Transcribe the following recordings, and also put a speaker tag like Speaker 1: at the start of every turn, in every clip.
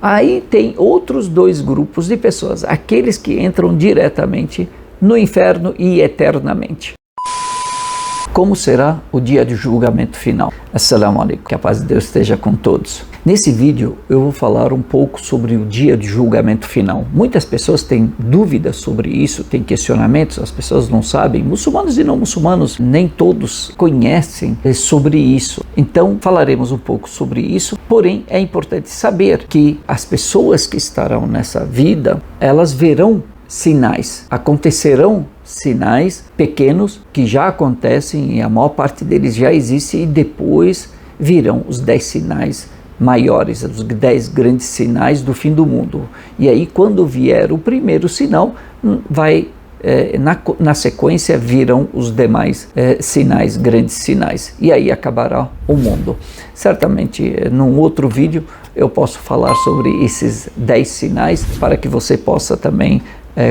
Speaker 1: Aí tem outros dois grupos de pessoas, aqueles que entram diretamente no inferno e eternamente. Como será o dia de julgamento final? Assalamu alaikum, que a paz de Deus esteja com todos. Nesse vídeo eu vou falar um pouco sobre o dia de julgamento final. Muitas pessoas têm dúvidas sobre isso, têm questionamentos, as pessoas não sabem, muçulmanos e não muçulmanos, nem todos conhecem sobre isso. Então falaremos um pouco sobre isso, porém é importante saber que as pessoas que estarão nessa vida, elas verão sinais, acontecerão sinais pequenos que já acontecem e a maior parte deles já existe, e depois virão os 10 sinais maiores, os 10 grandes sinais do fim do mundo. E aí quando vier o primeiro sinal, na sequência virão os demais sinais, grandes sinais, e aí acabará o mundo. Certamente num outro vídeo eu posso falar sobre esses 10 sinais para que você possa também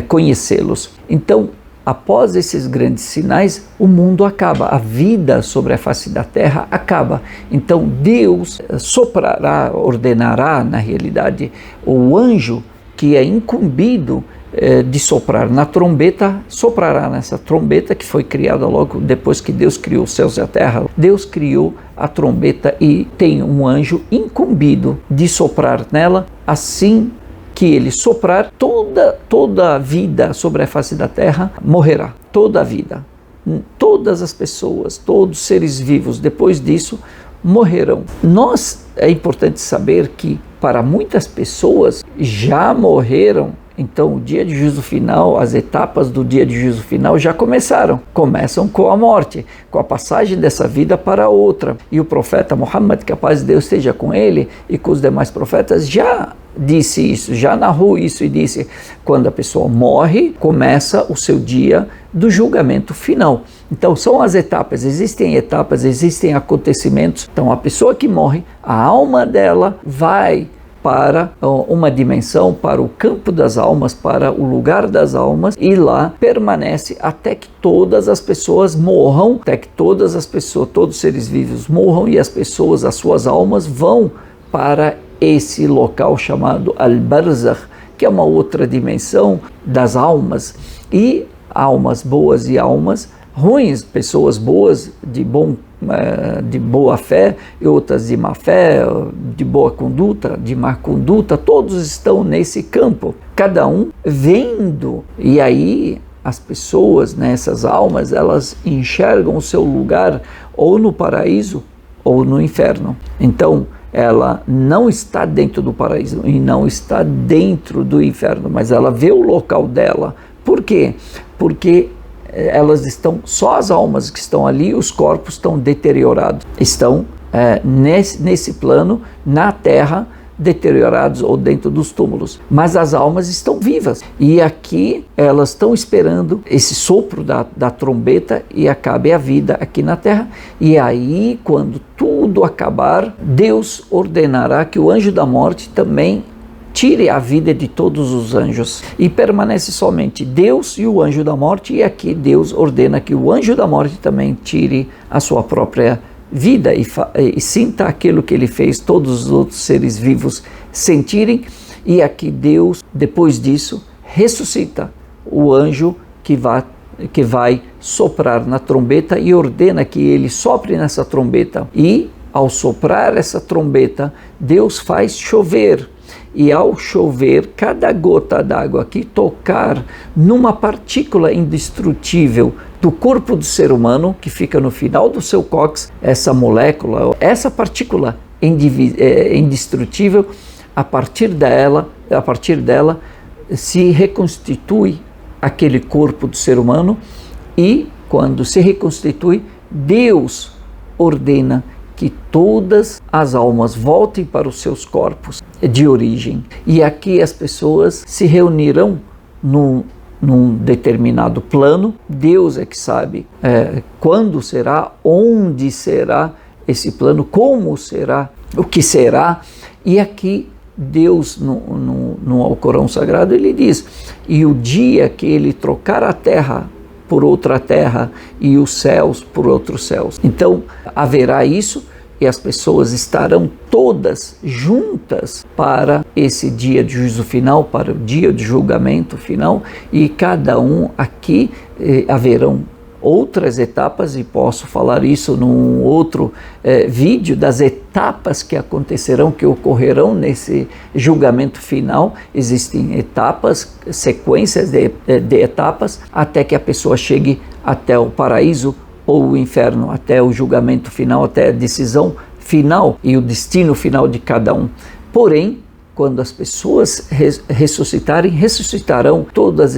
Speaker 1: conhecê-los. Então, após esses grandes sinais, o mundo acaba, a vida sobre a face da terra acaba. Então Deus soprará, ordenará, na realidade, o anjo que é incumbido de soprar na trombeta, soprará nessa trombeta que foi criada logo depois que Deus criou os céus e a terra. Deus criou a trombeta e tem um anjo incumbido de soprar nela. Assim que ele soprar, toda a vida sobre a face da terra morrerá, toda a vida, todas as pessoas, todos os seres vivos depois disso morrerão. É importante saber que para muitas pessoas já morreram. Então o dia de juízo final, as etapas do dia de juízo final já começam com a morte, com a passagem dessa vida para outra. E o profeta Muhammad, que a paz de Deus esteja com ele e com os demais profetas, já disse isso, já narrou isso e disse: quando a pessoa morre, começa o seu dia do julgamento final. Então são as etapas, existem acontecimentos. Então a pessoa que morre, a alma dela vai para uma dimensão, para o campo das almas, para o lugar das almas, e lá permanece até que todas as pessoas morram, até que todos os seres vivos morram, e as pessoas, as suas almas, vão para esse local chamado Al-Barzakh, que é uma outra dimensão das almas, e almas boas e almas ruins, pessoas boas de boa fé e outras de má fé, de boa conduta, de má conduta, todos estão nesse campo, cada um vendo. E aí as pessoas, essas almas, elas enxergam o seu lugar ou no paraíso ou no inferno. Então ela não está dentro do paraíso e não está dentro do inferno, mas ela vê o local dela. Por quê? Porque elas estão, só as almas que estão ali, os corpos estão deteriorados, estão nesse plano, na terra, deteriorados ou dentro dos túmulos, mas as almas estão vivas, e aqui elas estão esperando esse sopro da trombeta e acabe a vida aqui na terra. E aí, quando tudo acabar, Deus ordenará que o anjo da morte também tire a vida de todos os anjos, e permanece somente Deus e o anjo da morte. E aqui Deus ordena que o anjo da morte também tire a sua própria vida e sinta aquilo que ele fez todos os outros seres vivos sentirem. E aqui Deus, depois disso, ressuscita o anjo que vai soprar na trombeta, e ordena que ele sopre nessa trombeta. E ao soprar essa trombeta, Deus faz chover. E ao chover, cada gota d'água que tocar numa partícula indestrutível do corpo do ser humano, que fica no final do seu cóccix, essa molécula, essa partícula indestrutível, a partir dela se reconstitui aquele corpo do ser humano. E quando se reconstitui, Deus ordena que todas as almas voltem para os seus corpos de origem. E aqui as pessoas se reunirão num determinado plano. Deus é que sabe quando será, onde será esse plano, como será, o que será. E aqui Deus, no Alcorão Sagrado, ele diz: e o dia que ele trocar a terra por outra terra e os céus por outros céus. Então haverá isso, e as pessoas estarão todas juntas para esse dia de juízo final, para o dia de julgamento final, e cada um aqui haverão outras etapas, e posso falar isso num outro vídeo, das etapas que acontecerão, que ocorrerão nesse julgamento final. Existem etapas, sequências de etapas, até que a pessoa chegue até o paraíso ou o inferno, até o julgamento final, até a decisão final e o destino final de cada um. Porém, quando as pessoas ressuscitarão, todas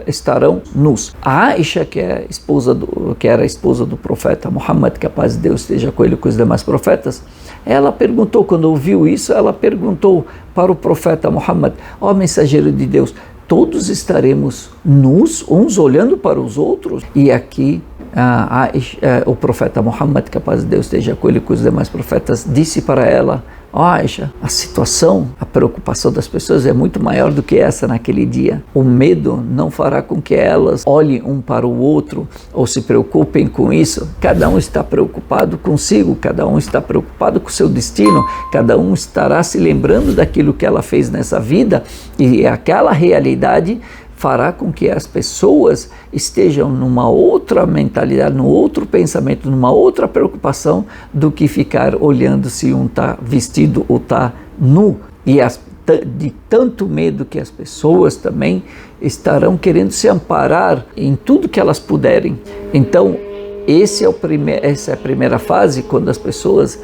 Speaker 1: estarão nus. A Aisha, que era a esposa do profeta Muhammad, que a paz de Deus esteja com ele e com os demais profetas, ela perguntou, quando ouviu isso, ela perguntou para o profeta Muhammad: ó mensageiro de Deus, todos estaremos nus, uns olhando para os outros? E aqui o profeta Muhammad, que a paz de Deus esteja com ele e com os demais profetas, disse para ela: Aisha, a situação, a preocupação das pessoas é muito maior do que essa naquele dia. O medo não fará com que elas olhem um para o outro ou se preocupem com isso. Cada um está preocupado consigo, cada um está preocupado com o seu destino, cada um estará se lembrando daquilo que ela fez nessa vida, e aquela realidade fará com que as pessoas estejam numa outra mentalidade, num outro pensamento, numa outra preocupação, do que ficar olhando se um está vestido ou está nu. E de tanto medo que as pessoas também estarão querendo se amparar em tudo que elas puderem. Então, essa é a primeira fase, quando as pessoas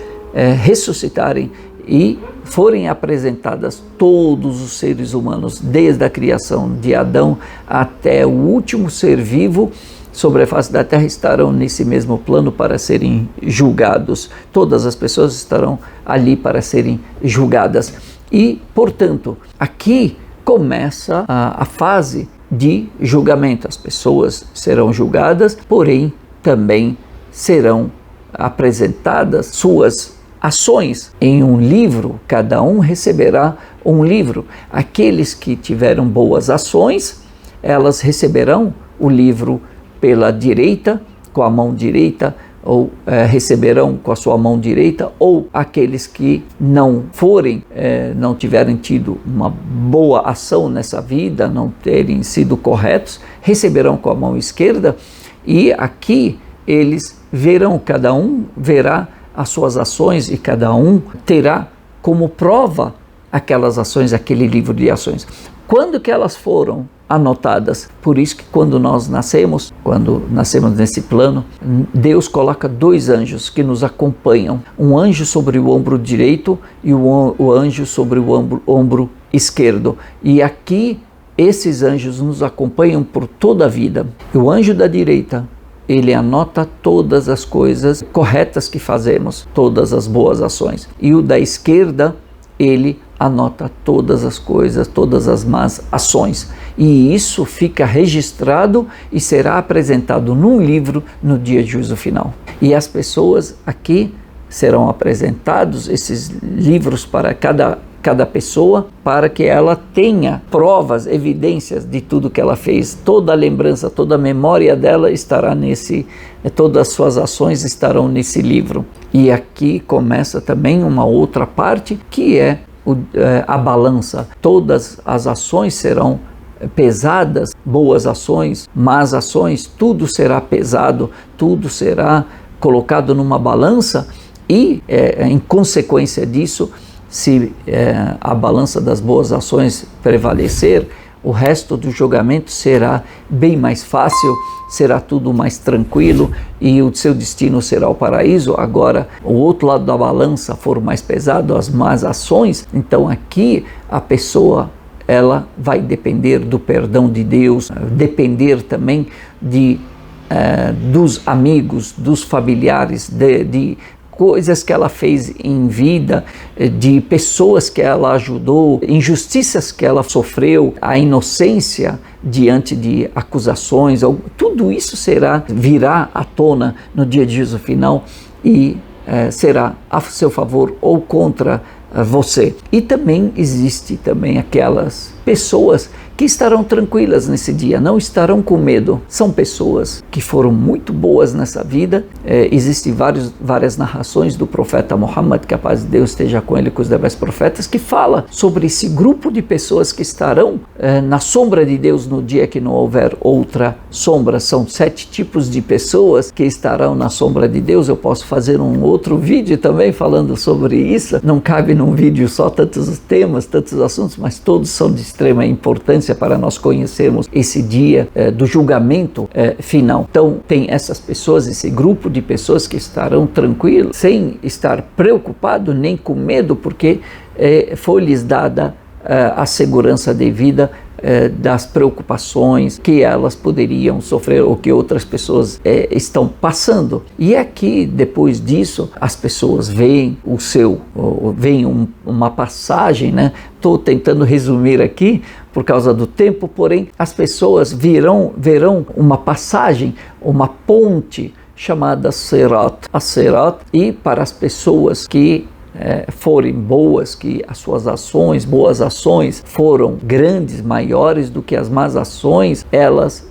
Speaker 1: ressuscitarem e forem apresentadas todos os seres humanos, desde a criação de Adão até o último ser vivo sobre a face da terra, estarão nesse mesmo plano para serem julgados. Todas as pessoas estarão ali para serem julgadas. E, portanto, aqui começa a fase de julgamento. As pessoas serão julgadas, porém também serão apresentadas suas ações em um livro. Cada um receberá um livro. Aqueles que tiveram boas ações, elas receberão o livro pela direita, com a mão direita, ou receberão com a sua mão direita, ou aqueles que não tiverem tido uma boa ação nessa vida, não terem sido corretos, receberão com a mão esquerda. E aqui eles verão, cada um verá as suas ações, e cada um terá como prova aquelas ações, aquele livro de ações. Quando que elas foram anotadas? Por isso que quando nascemos nesse plano, Deus coloca 2 anjos que nos acompanham. Um anjo sobre o ombro direito e o anjo sobre o ombro esquerdo. E aqui esses anjos nos acompanham por toda a vida. E o anjo da direita, ele anota todas as coisas corretas que fazemos, todas as boas ações. E o da esquerda, ele anota todas as coisas, todas as más ações. E isso fica registrado e será apresentado num livro no dia de juízo final. E as pessoas aqui serão apresentados esses livros para cada pessoa, para que ela tenha provas, evidências de tudo que ela fez. Toda a lembrança, toda a memória dela estará todas as suas ações estarão nesse livro. E aqui começa também uma outra parte, que é a balança. Todas as ações serão pesadas, boas ações, más ações, tudo será pesado, tudo será colocado numa balança, e em consequência disso, se a balança das boas ações prevalecer, o resto do julgamento será bem mais fácil, será tudo mais tranquilo, e o seu destino será o paraíso. Agora, o outro lado da balança for mais pesado, as más ações, então aqui a pessoa, ela vai depender do perdão de Deus, depender também dos amigos, dos familiares, de coisas que ela fez em vida, de pessoas que ela ajudou, injustiças que ela sofreu, a inocência diante de acusações, tudo isso virá à tona no dia de juízo final, e será a seu favor ou contra você. E também existe aquelas pessoas que estarão tranquilas nesse dia, não estarão com medo. São pessoas que foram muito boas nessa vida. Existem várias narrações do profeta Muhammad, que a paz de Deus esteja com ele e com os demais profetas, que fala sobre esse grupo de pessoas que estarão na sombra de Deus no dia que não houver outra sombra. São 7 tipos de pessoas que estarão na sombra de Deus. Eu posso fazer um outro vídeo também falando sobre isso. Não cabe num vídeo só tantos temas, tantos assuntos, mas todos são de extrema importância para nós conhecermos esse dia do julgamento final. Então tem essas pessoas, esse grupo de pessoas que estarão tranquilos, sem estar preocupado nem com medo, porque foi-lhes dada a segurança devida das preocupações que elas poderiam sofrer ou que outras pessoas estão passando. E aqui, depois disso, as pessoas veem uma passagem, né? Estou tentando resumir aqui por causa do tempo, porém as pessoas verão uma passagem, uma ponte chamada Sirat, a Sirat, e para as pessoas que forem boas, que as suas boas ações foram grandes, maiores do que as más ações,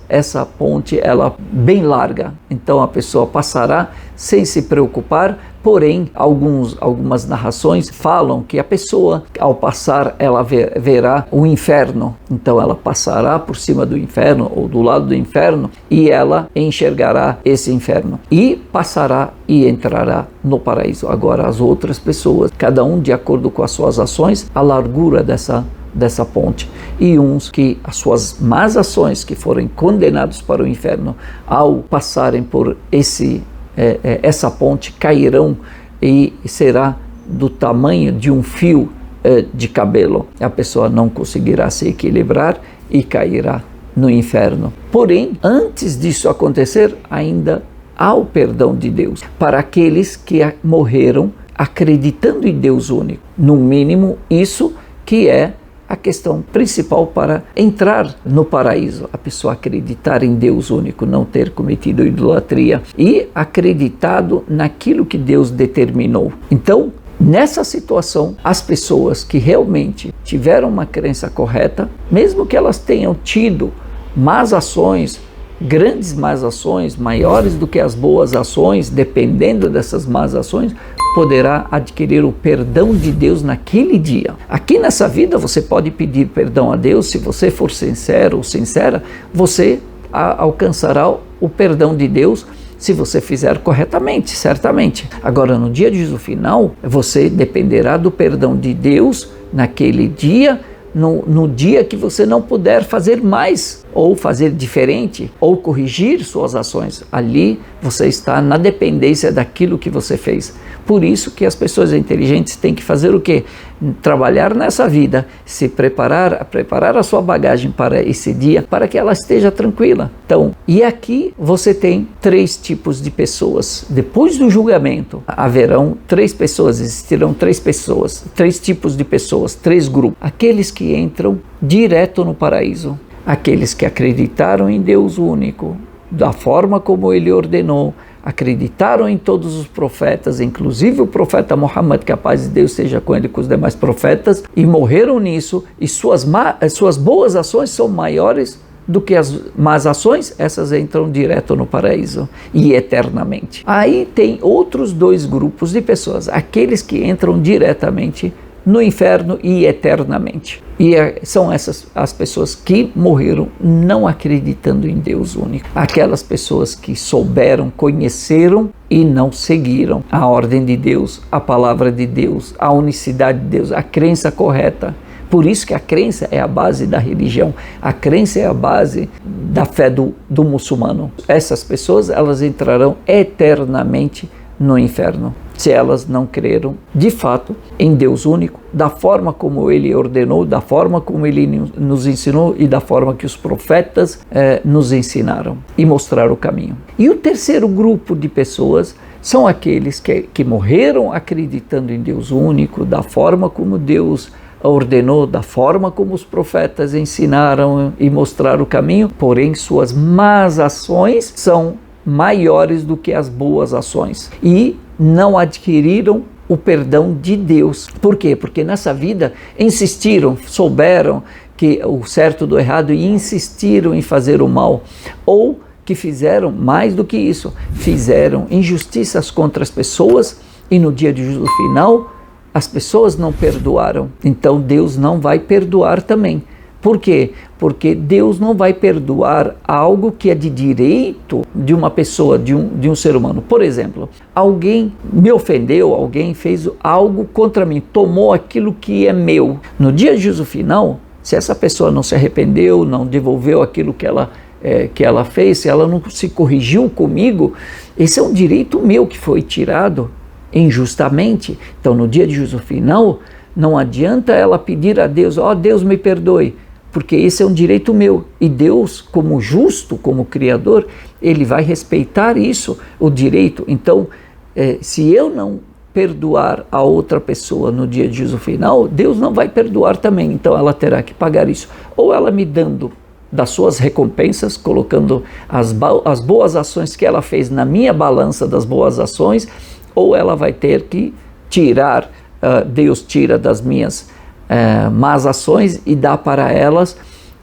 Speaker 1: essa ponte, ela bem larga, então a pessoa passará sem se preocupar. Porém, algumas narrações falam que a pessoa, ao passar, ela verá o inferno. Então ela passará por cima do inferno ou do lado do inferno e ela enxergará esse inferno. E passará e entrará no paraíso. Agora as outras pessoas, cada um de acordo com as suas ações, a largura dessa ponte. E uns que as suas más ações, que forem condenados para o inferno, ao passarem por essa ponte, cairão e será do tamanho de um fio de cabelo. A pessoa não conseguirá se equilibrar e cairá no inferno. Porém, antes disso acontecer, ainda há o perdão de Deus para aqueles que morreram acreditando em Deus único. No mínimo, isso que é a questão principal para entrar no paraíso. A pessoa acreditar em Deus único, não ter cometido idolatria e acreditado naquilo que Deus determinou. Então, nessa situação, as pessoas que realmente tiveram uma crença correta, mesmo que elas tenham tido más ações, grandes más ações, maiores do que as boas ações, dependendo dessas más ações, poderá adquirir o perdão de Deus naquele dia. Aqui nessa vida você pode pedir perdão a Deus. Se você for sincero ou sincera, você alcançará o perdão de Deus se você fizer corretamente, certamente. Agora, no dia de juízo final, você dependerá do perdão de Deus naquele dia, no dia que você não puder fazer mais, ou fazer diferente, ou corrigir suas ações. Ali você está na dependência daquilo que você fez. Por isso que as pessoas inteligentes têm que fazer o quê? Trabalhar nessa vida, se preparar a sua bagagem para esse dia, para que ela esteja tranquila. Então, e aqui você tem 3 tipos de pessoas. Depois do julgamento, haverão 3 pessoas, existirão 3 pessoas, 3 tipos de pessoas, 3 grupos. Aqueles que entram direto no paraíso, aqueles que acreditaram em Deus único, da forma como Ele ordenou, acreditaram em todos os profetas, inclusive o profeta Muhammad, que a paz de Deus seja com ele e com os demais profetas, e morreram nisso, e suas boas ações são maiores do que as más ações, essas entram direto no paraíso e eternamente. Aí tem outros 2 grupos de pessoas, aqueles que entram diretamente no inferno e eternamente. E são essas as pessoas que morreram não acreditando em Deus único. Aquelas pessoas que souberam, conheceram e não seguiram a ordem de Deus, a palavra de Deus, a unicidade de Deus, a crença correta. Por isso que a crença é a base da religião, a crença é a base da fé do muçulmano. Essas pessoas, elas entrarão eternamente no inferno, se elas não creram de fato em Deus único, da forma como Ele ordenou, da forma como Ele nos ensinou e da forma que os profetas nos ensinaram e mostraram o caminho. E o terceiro grupo de pessoas são aqueles que morreram acreditando em Deus único, da forma como Deus ordenou, da forma como os profetas ensinaram e mostraram o caminho, porém suas más ações são maiores do que as boas ações e não adquiriram o perdão de Deus. Por quê? Porque nessa vida insistiram, souberam que o certo do errado e insistiram em fazer o mal, ou que fizeram mais do que isso, fizeram injustiças contra as pessoas e no dia de juízo final as pessoas não perdoaram. Então Deus não vai perdoar também. Por quê? Porque Deus não vai perdoar algo que é de direito de uma pessoa, de um ser humano. Por exemplo, alguém me ofendeu, alguém fez algo contra mim, tomou aquilo que é meu. No dia de juízo final, se essa pessoa não se arrependeu, não devolveu aquilo que ela fez, se ela não se corrigiu comigo, esse é um direito meu que foi tirado injustamente. Então, no dia de juízo final, não adianta ela pedir a Deus, ó, Deus me perdoe, porque esse é um direito meu. E Deus, como justo, como Criador, Ele vai respeitar isso, o direito. Então, se eu não perdoar a outra pessoa no dia de juízo final, Deus não vai perdoar também. Então, ela terá que pagar isso. Ou ela me dando das suas recompensas, colocando as boas ações que ela fez na minha balança das boas ações, ou ela vai ter que tirar, Deus tira das minhas más ações e dá para elas,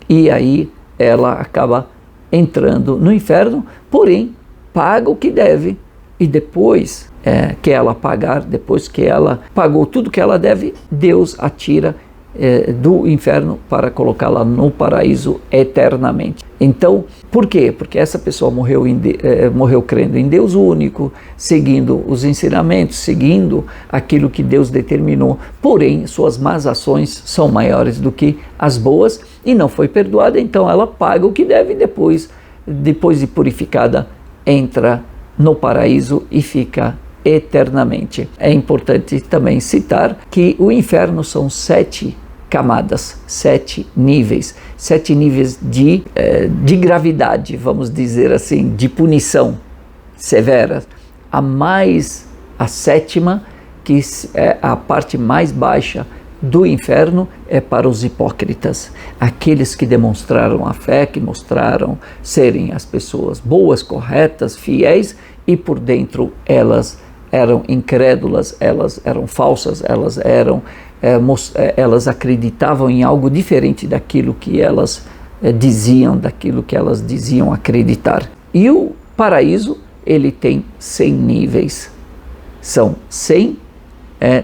Speaker 1: e aí ela acaba entrando no inferno, porém paga o que deve, e depois que ela pagar, depois que ela pagou tudo que ela deve, Deus a tira do inferno para colocá-la no paraíso eternamente. Então, por quê? Porque essa pessoa morreu crendo em Deus único, seguindo os ensinamentos, seguindo aquilo que Deus determinou, porém suas más ações são maiores do que as boas e não foi perdoada, então ela paga o que deve e depois de purificada entra no paraíso e fica eternamente. É importante também citar que o inferno são 7 camadas, 7 níveis de gravidade, vamos dizer assim, de punição severa. A sétima, que é a parte mais baixa do inferno, é para os hipócritas, aqueles que demonstraram a fé, que mostraram serem as pessoas boas, corretas, fiéis, e por dentro elas eram incrédulas, elas eram falsas, elas acreditavam em algo diferente daquilo que elas diziam, daquilo que elas diziam acreditar. E o paraíso, ele tem 100 níveis. São 100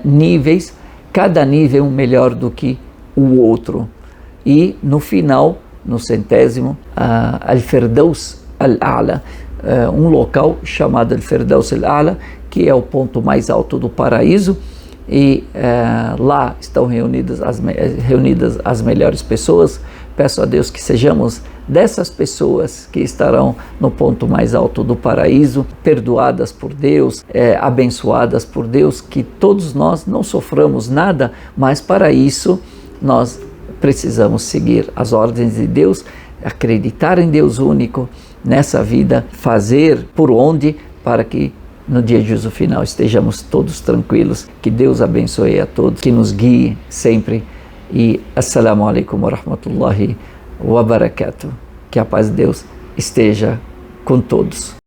Speaker 1: níveis, cada nível melhor do que o outro. E no final, no 100º, Al-Firdaus Al-A'la, um local chamado Al-Firdaus Al-A'la, que é o ponto mais alto do paraíso, e lá estão reunidas as melhores pessoas. Peço a Deus que sejamos dessas pessoas que estarão no ponto mais alto do paraíso, perdoadas por Deus, abençoadas por Deus, que todos nós não soframos nada, mas para isso nós precisamos seguir as ordens de Deus, acreditar em Deus único nessa vida, fazer por onde, para que no dia de juízo final estejamos todos tranquilos. Que Deus abençoe a todos, que nos guie sempre. E assalamu alaikum wa rahmatullahi wa barakatuh. Que a paz de Deus esteja com todos.